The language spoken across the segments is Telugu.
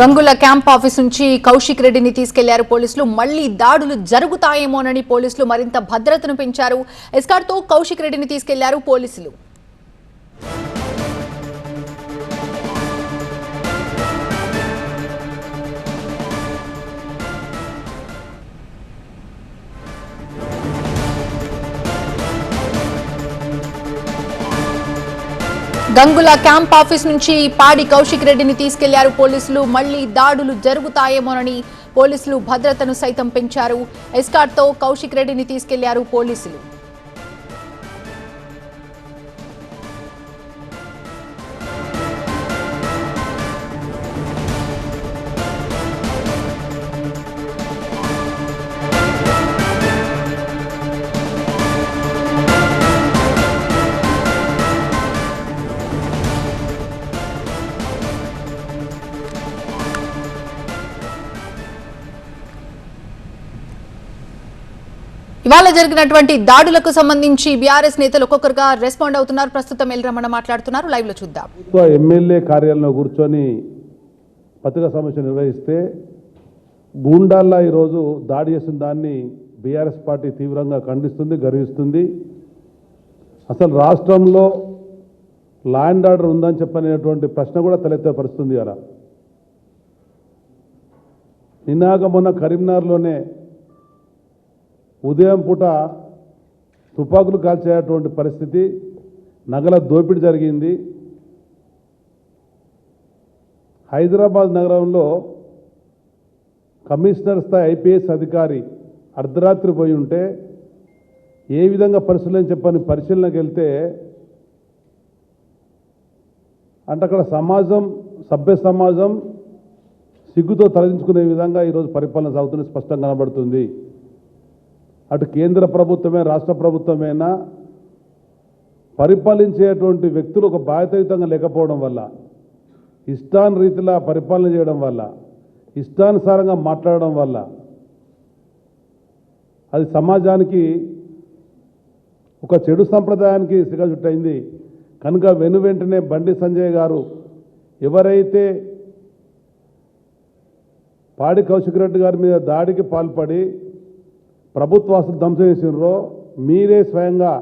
గంగుల క్యాంప్ ఆఫీస్ నుంచి కౌశిక్ రెడ్డిని తీసుకెళ్లారు పోలీసులు. మళ్లీ దాడులు జరుగుతాయేమోనని పోలీసులు మరింత భద్రతను పెంచారు. ఎస్కార్ట్తో కౌశిక్ రెడ్డిని తీసుకెళ్లారు పోలీసులు. గంగుల క్యాంప్ ఆఫీస్ నుంచి పాడి కౌశిక్ రెడ్డిని తీసుకెళ్లారు పోలీసులు. మళ్లీ దాడులు జరుగుతాయేమోనని పోలీసులు భద్రతను సైతం పెంచారు. ఎస్కార్ట్తో కౌశిక్ రెడ్డిని తీసుకెళ్లారు పోలీసులు. ఇవాళ జరిగినటువంటి దాడులకు సంబంధించి బీఆర్ఎస్ నేతలు ఒక్కొక్కరుగా రెస్పాండ్ అవుతున్నారు. ప్రస్తుతం ఎల్ రమణ మాట్లాడుతున్నారు. లైవ్ లో చూద్దాం. ఎమ్మెల్యే కార్యాలయంలో కూర్చొని పత్రికా సమావేశం నిర్వహిస్తే గూండాల్లా ఈరోజు దాడి చేసిన దాన్ని బీఆర్ఎస్ పార్టీ తీవ్రంగా ఖండిస్తుంది, గర్విస్తుంది. అసలు రాష్ట్రంలో లా అండ్ ఆర్డర్ ఉందని చెప్పనేటువంటి ప్రశ్న కూడా తలెత్తే పరిస్థితుంది కదా. నిన్నాక మొన్న కరీంనగర్లోనే ఉదయం పూట తుపాకులు కాల్చేటువంటి పరిస్థితి, నగల దోపిడీ జరిగింది. హైదరాబాద్ నగరంలో కమిషనర్ స్థాయి ఐపీఎస్ అధికారి అర్ధరాత్రి పోయి ఉంటే ఏ విధంగా పరిశీలన చెప్పని పరిశీలనకు వెళ్తే అంటే అక్కడ సమాజం, సభ్య సమాజం సిగ్గుతో తలదించుకునే విధంగా ఈరోజు పరిపాలన సాగుతున్న స్పష్టంగా కనబడుతుంది. అటు కేంద్ర ప్రభుత్వమే, రాష్ట్ర ప్రభుత్వమైనా పరిపాలించేటువంటి వ్యక్తులు ఒక బాధ్యతాయుతంగా లేకపోవడం వల్ల, రీతిలా పరిపాలన చేయడం వల్ల, ఇష్టానుసారంగా మాట్లాడడం వల్ల అది సమాజానికి ఒక చెడు సంప్రదాయానికి శ్రీకారం కనుక వెంటనే బండి సంజయ్ గారు ఎవరైతే పాడి కౌశిక్ రెడ్డి గారి మీద దాడికి పాల్పడి ప్రభుత్వ ఆస్తులు ధ్వంసం చేసినారో మీరే స్వయంగా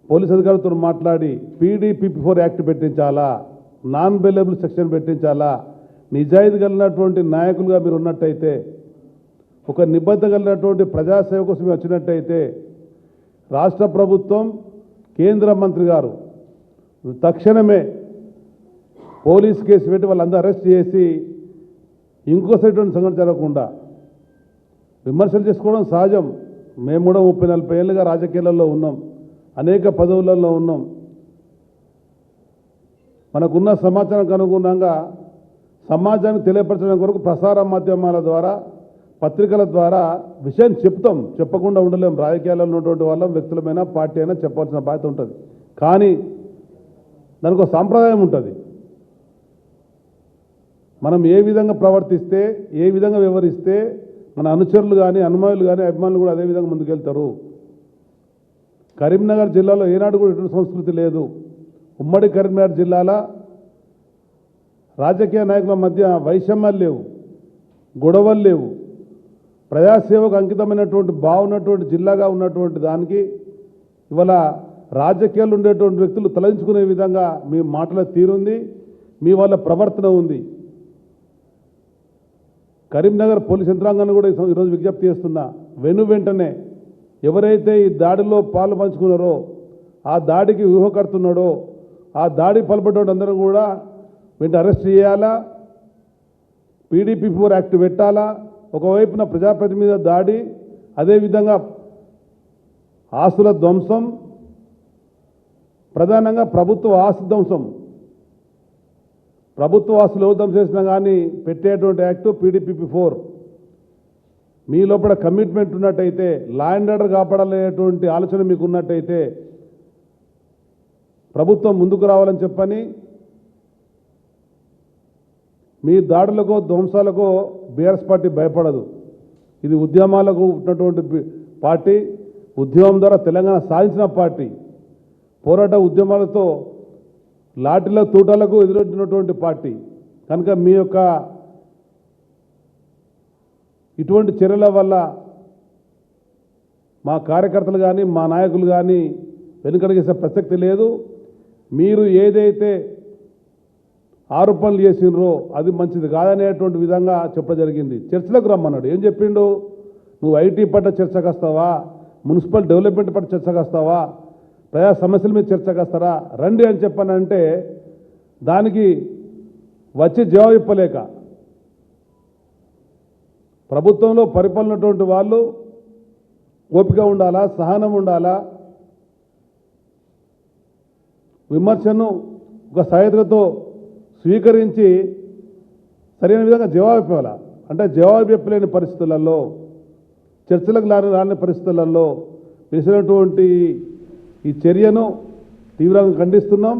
పోలీస్ అధికారులతో మాట్లాడి PDPP4 యాక్ట్ పెట్టించాలా, నాన్ బెయిలబుల్ సెక్షన్ పెట్టించాలా. నిజాయితీ కలిగినటువంటి నాయకులుగా మీరు ఉన్నట్టయితే, ఒక నిబద్ధత కలిగినటువంటి ప్రజాసేవ కోసం వచ్చినట్టయితే రాష్ట్ర ప్రభుత్వం, కేంద్ర మంత్రి గారు తక్షణమే పోలీస్ కేసు పెట్టి వాళ్ళందరూ అరెస్ట్ చేసి ఇంకోసారి సంఘటన జరగకుండా విమర్శలు చేసుకోవడం సహజం. మేము కూడా 30-40 ఏళ్ళుగా రాజకీయాలలో ఉన్నాం, అనేక పదవులలో ఉన్నాం. మనకున్న సమాచారం అనుగుణంగా సమాజానికి తెలియపరచడం కొరకు ప్రసార మాధ్యమాల ద్వారా, పత్రికల ద్వారా విషయం చెప్తాం, చెప్పకుండా ఉండలేం. రాజకీయాల్లో ఉన్నటువంటి వాళ్ళం, వ్యక్తులమైనా పార్టీ అయినా చెప్పాల్సిన బాధ్యత ఉంటుంది. కానీ దానికి ఒక సాంప్రదాయం ఉంటుంది. మనం ఏ విధంగా ప్రవర్తిస్తే, ఏ విధంగా వివరిస్తే మన అనుచరులు కానీ, అనుమానులు కానీ, అభిమానులు కూడా అదేవిధంగా ముందుకెళ్తారు. కరీంనగర్ జిల్లాలో ఏనాడు కూడా ఇటువంటి సంస్కృతి లేదు. ఉమ్మడి కరీంనగర్ జిల్లాలో రాజకీయ నాయకుల మధ్య వైషమ్యాలు లేవు, గొడవలు లేవు. ప్రజాసేవకు అంకితమైనటువంటి బాగున్నటువంటి జిల్లాగా ఉన్నటువంటి దానికి ఇవాళ రాజకీయాలు ఉండేటువంటి వ్యక్తులు తలంచుకునే విధంగా మీ మాటల తీరుంది, మీ వాళ్ళ ప్రవర్తన ఉంది. కరీంనగర్ పోలీస్ యంత్రాంగాన్ని కూడా ఈరోజు విజ్ఞప్తి చేస్తున్నా, వెంటనే ఎవరైతే ఈ దాడిలో పాలు పంచుకున్నారో, ఆ దాడికి వ్యూహకర్తున్నాడో, ఆ దాడి పాల్పడ్డోళ్ళందరూ కూడా అరెస్ట్ చేయాలా, PDPP4 యాక్ట్ పెట్టాలా. ఒకవైపున ప్రజాప్రతినిధి మీద దాడి, అదేవిధంగా ఆస్తుల ధ్వంసం, ప్రధానంగా ప్రభుత్వ ఆస్తి ధ్వంసం. ప్రభుత్వ ఆస్తులు ధ్వంసం చేసినా కానీ పెట్టేటువంటి యాక్టు PDPP4. మీ లోపల కమిట్మెంట్ ఉన్నట్టయితే, లా అండ్ ఆర్డర్ కాపాడాలనేటువంటి ఆలోచన మీకు ఉన్నట్టయితే ప్రభుత్వం ముందుకు రావాలని చెప్పని, మీ దాడులకో ధ్వంసాలకో బీఆర్ఎస్ పార్టీ భయపడదు. ఇది ఉద్యమాలకు ఉన్నటువంటి పార్టీ, ఉద్యమం ద్వారా తెలంగాణ సాధించిన పార్టీ, పోరాట ఉద్యమాలతో లాఠీల తూటాలకు ఎదురొచ్చినటువంటి పార్టీ. కనుక మీ యొక్క ఇటువంటి చర్యల వల్ల మా కార్యకర్తలు కానీ మా నాయకులు కానీ వెనుకడిగేసే ప్రసక్తి లేదు. మీరు ఏదైతే ఆరోపణలు చేసినరో అది మంచిది కాదనేటువంటి విధంగా చెప్పడం జరిగింది. చర్చలకు రమ్మన్నాడు. ఏం చెప్పిండు? నువ్వు ఐటీ పట్ల చర్చకు వస్తావా, మున్సిపల్ డెవలప్మెంట్ పట్ల చర్చకు వస్తావా, ప్రజా సమస్యల మీద చర్చకు వస్తారా, రండి అని చెప్పానంటే దానికి వచ్చి జవాబు ఇప్పలేక ప్రభుత్వంలో పరిపాలనటువంటి వాళ్ళు ఓపిక ఉండాలా, సహనం ఉండాలా, విమర్శను ఒక సహేతులతో స్వీకరించి సరైన విధంగా జవాబు ఇవ్వాలా. అంటే జవాబు చెప్పలేని పరిస్థితులలో, చర్చలకు రాని పరిస్థితులలో చేసినటువంటి ఈ చర్యను తీవ్రంగా ఖండిస్తున్నాం.